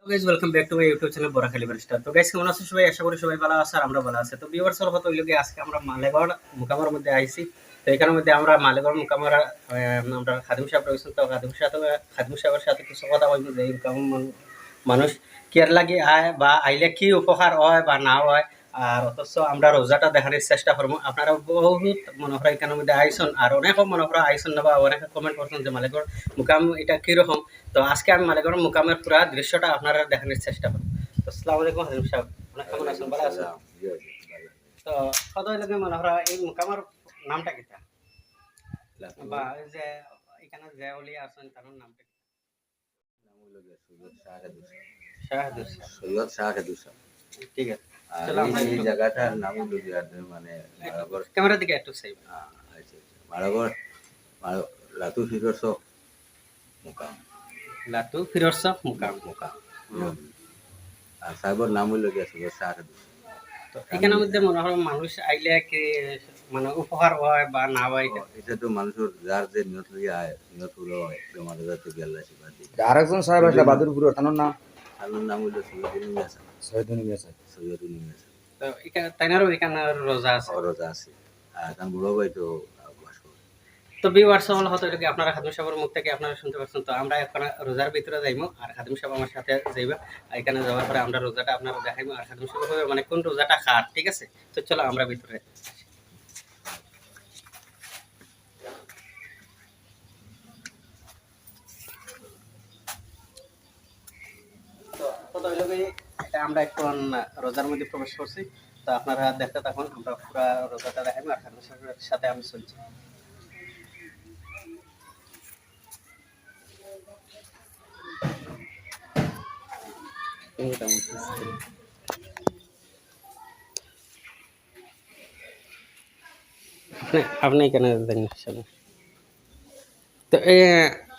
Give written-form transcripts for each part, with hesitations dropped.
Guys welcome back to my YouTube channel Barakhali barrister. তো guys কেমন আছেন সবাই? আশা করি সবাই ভালো আছে আর আমরা ভালো আছি। তো ভিউয়ার্স হল হতো হইলো আজকে আমরা মালেগড় মুকামার মধ্যে আইছি। তো এখানের মধ্যে আমরা মালেগড় মুকামার আমরা খাদিম সাহেব রয়েছেন। তো খাদিম সাহেবের সাথে কিছু কথা বলবো যে মানুষ কেয়ার লাগি আয় বা আইলে কি উপকার হয় বা না হয়, আর অথচ আমরা রোজাটা দেখানোর চেষ্টা করবো। আপনারা বহুত মনে হয় এখানের মধ্যে আইসন আর অনেক মনে হয় আইসন না বা অনেকে কমেন্ট করছেন যে মালেগড় মুকাম এটা কিরকম। তো আজকে আমি মালেগড় মুকামের পুরা দৃশ্যটা আপনারা দেখানোর চেষ্টা করবো। তো আসসালামু আলাইকুম হাজিম সাহেব, অনেক কেমন আছেন? ভালো আছেন? তো কত লাগে মনে হয় এই মুকামের নামটা কিটা বা এই যে এখানে যে ওলি আছেন তার নামটা কি? শাহাদুর সাহেব। সৈয়দ শাহাদুর সাহেব। ঠিক আছে, আর চলো আমরা এই একটু জায়গাটার নাম হলো মানে মারাগড়। ক্যামেরা দিকে একটু চাইব। আচ্ছা, মারাগড় লাতু ফিরোজ মুকাম লাটু ফিরোজ শাহ মুকাম। মুকাম। আর সাহেবের নাম হলো সৈয়দ শাহাদুর। তো এখানের মধ্যে মনে হয় মানুষ আইলে কি মানে উপকার হয় বা না হয় এটা তো মানুষের যার যে নিয়ত লইয়া আয় নিয়ত হলো বেমার আজার থেকে আল্লাহ শিফা দিবে। আরেকজন সাহেব আসলে বাদুরপুর তার নাম তার নাম হলো সৈয়দুল মিয়াস। সৈয়দুল মিয়াস। তো এখানে তাইনারও এখানে রোজা আছে। রোজা আছে। আর তার বড় ভাই তো বাস করে। তো ভিউয়ার্স হল হতো এটা কি আপনারা খাদিম সাহেবের মুখ থেকে আপনারা শুনতে পাচ্ছেন। তো আমরা এখন রোজার ভিতরে যাইবো আর খাদিম সাহেব আমার সাথে যাইবা। এখানে যাওয়ার পরে আমরা রোজাটা আপনারা দেখাইবো আর খাদিম সাহেব হবে মানে কোন রোজাটা খাট, ঠিক আছে? তো চলো আমরা ভিতরে। তো কত হইলো কি এটা আমরা এখন রোজার মধ্যে প্রবেশ করছি। তো আপনারা দেখতে থাকুন, আমরা পুরো রোজাটা দেখাইবো আর খাদিম সাহেবের সাথে আমি চলছি। আপনি এখানে জানেন সামনে। তো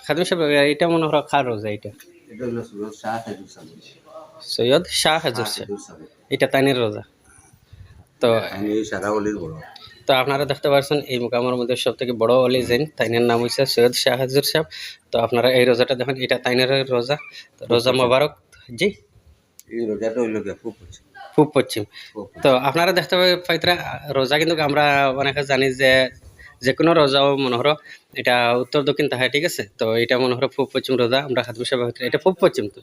খাদিম সাহেব এটা মনে হয় খার রোজা এটা এটা হলো সৈয়দ শাহাদুর সাহেব। সৈয়দ শাহ হাজুর সাহেব, এটা তাইনের রোজা। তো আমি এই সারা অলির বড়। তো আপনারা দেখতে পাচ্ছেন এই মুকামের মধ্যে সব থেকে বড় অলি জেন, তাইনের নাম হচ্ছে সৈয়দ শাহ হাজুর সাহেব। তো আপনারা এই রোজাটা দেখেন, এটা তাইনের রোজা। তো রোজা মোবারক। জি, এই রোজাটা হইলো খুব পূব পশ্চিম। তো আপনারা দেখতে পাইতরা রোজা কিন্তু আমরা অনেকে জানি যে যে কোনো রোজাও মনে হলো এটা উত্তর দক্ষিণ তাহাই, ঠিক আছে? তো এটা মনে হলো পূব পশ্চিম রোজা। আমরা খাদিম সাহেব এটা পূব পশ্চিম তো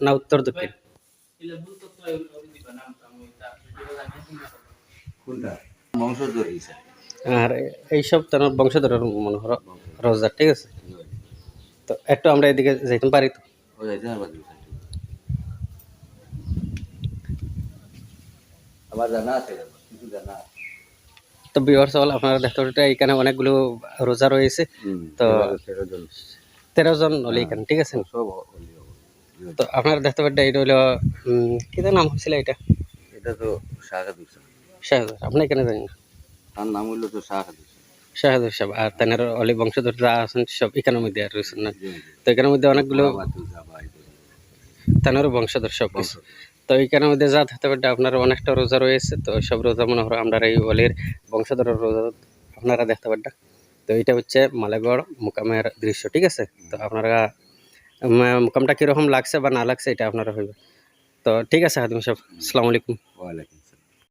না উত্তর দক্ষিণ? কোনটা বংশধর হিসাবে। আর এইসব তার বংশধরের মনে হলো রোজা, ঠিক আছে? তো একটু আমরা এদিকে যাইতে পারি তো? ও যাইতে না পারি। আমার জানা আছে, কিছু জানা আছে। তো ভিউয়ার্স হল আপনারা দেখতে পাচ্ছেন এখানে অনেকগুলো রোজা রয়েছে। তো 13 জন হলে এখানে, ঠিক আছে? সব তো আপনারা দেখতে পাচ্ছেন এটা হলো কি নাম হচ্ছিল এটা? এটা তো শাহাদুর সাহেব। শাহাদুর। আপনি এখানে জানেন না? তার নাম হইলো তো শাহাদুর শাহাদুর সাহেব। আর তাদের অলি বংশধর যা আছেন সব এখানের মধ্যে আর রয়েছেন না? তো এখানের মধ্যে অনেকগুলো তানেরও বংশধর সব কিছু। তো এইখানের মধ্যে যা দেখতে পারেন আপনার অনেকটা রোজা রয়েছে। তো সব রোজা মনে হয় আমরা এই অলির বংশধরের রোজা আপনারা দেখতে পারেন। তো এটা হচ্ছে মালেগড় মুকামের দৃশ্য, ঠিক আছে? তো আপনারা মুকামটা কীরকম লাগছে বা না লাগছে এটা আপনারা হইবে। তো ঠিক আছে হাদিম সাহেব, আসসালামু আলাইকুম। ওয়ালাইকুম।